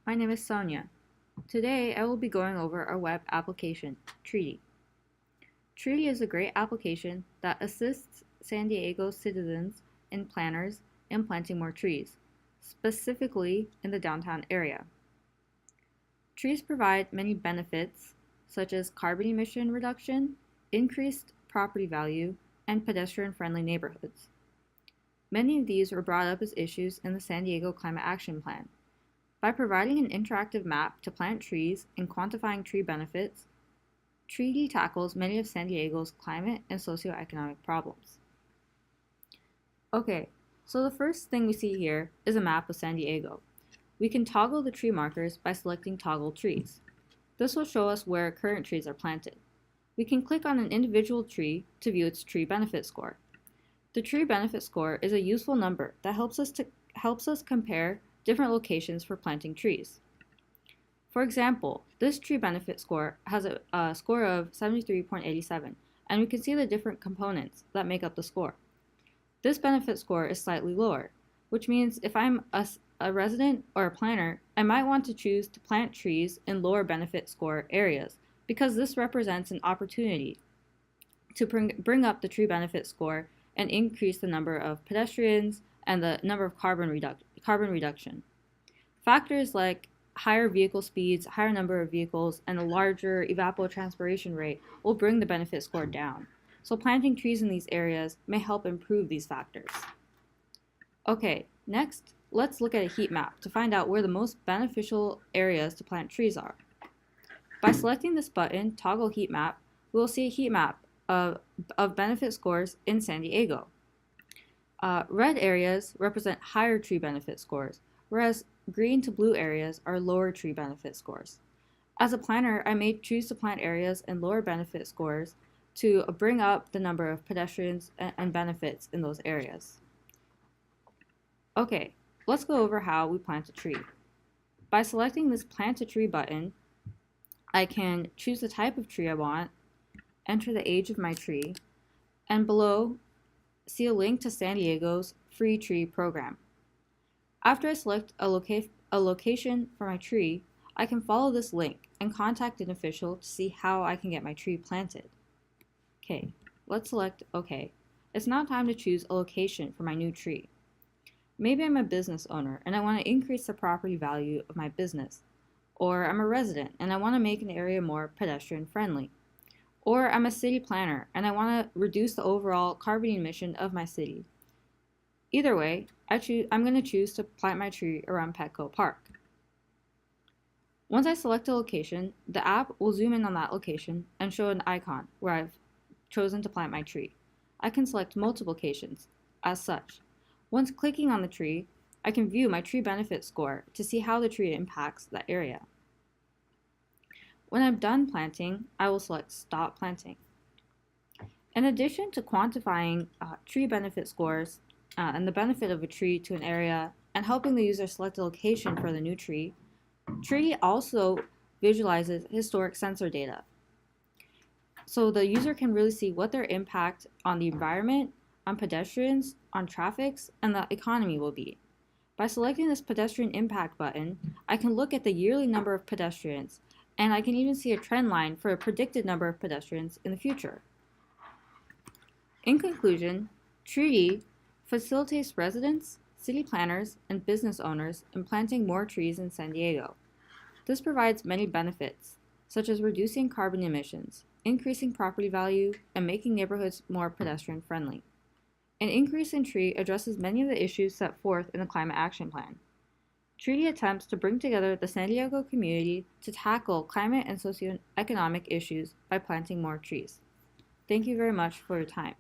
My name is Sonia. Today I will be going over our web application, Treety. Treety is a great application that assists San Diego citizens and planners in planting more trees, specifically in the downtown area. Trees provide many benefits, such as carbon emission reduction, increased property value, and pedestrian-friendly neighborhoods. Many of these were brought up as issues in the San Diego Climate Action Plan. By providing an interactive map to plant trees and quantifying tree benefits, Treety tackles many of San Diego's climate and socioeconomic problems. Okay, so the first thing we see here is a map of San Diego. We can toggle the tree markers by selecting Toggle Trees. This will show us where current trees are planted. We can click on an individual tree to view its tree benefit score. The tree benefit score is a useful number that helps us compare different locations for planting trees. For example, this tree benefit score has a score of 73.87, and we can see the different components that make up the score. This benefit score is slightly lower, which means if I'm a resident or a planner, I might want to choose to plant trees in lower benefit score areas because this represents an opportunity to bring up the tree benefit score and increase the number of pedestrians and the number of carbon reduction. Factors like higher vehicle speeds, higher number of vehicles, and a larger evapotranspiration rate will bring the benefit score down. So planting trees in these areas may help improve these factors. Okay, next, let's look at a heat map to find out where the most beneficial areas to plant trees are. By selecting this button, Toggle Heat Map, we will see a heat map of benefit scores in San Diego. Red areas represent higher tree benefit scores, whereas green to blue areas are lower tree benefit scores. As a planner, I may choose to plant areas in lower benefit scores to bring up the number of pedestrians and benefits in those areas. Okay, let's go over how we plant a tree. By selecting this Plant a Tree button, I can choose the type of tree I want, enter the age of my tree, and below, see a link to San Diego's free tree program. After I select a location for my tree, I can follow this link and contact an official to see how I can get my tree planted. Okay, let's select OK. It's now time to choose a location for my new tree. Maybe I'm a business owner and I want to increase the property value of my business. Or I'm a resident and I want to make an area more pedestrian friendly. Or I'm a city planner and I want to reduce the overall carbon emission of my city. Either way, I'm going to choose to plant my tree around Petco Park. Once I select a location, the app will zoom in on that location and show an icon where I've chosen to plant my tree. I can select multiple locations as such. Once clicking on the tree, I can view my tree benefit score to see how the tree impacts that area. When I'm done planting, I will select Stop Planting. In addition to quantifying tree benefit scores and the benefit of a tree to an area and helping the user select a location for the new tree, Treety also visualizes historic sensor data. So the user can really see what their impact on the environment, on pedestrians, on traffic, and the economy will be. By selecting this pedestrian impact button, I can look at the yearly number of pedestrians, and I can even see a trend line for a predicted number of pedestrians in the future. In conclusion, Treety facilitates residents, city planners, and business owners in planting more trees in San Diego. This provides many benefits, such as reducing carbon emissions, increasing property value, and making neighborhoods more pedestrian friendly. An increase in tree addresses many of the issues set forth in the Climate Action Plan. Treety attempts to bring together the San Diego community to tackle climate and socioeconomic issues by planting more trees. Thank you very much for your time.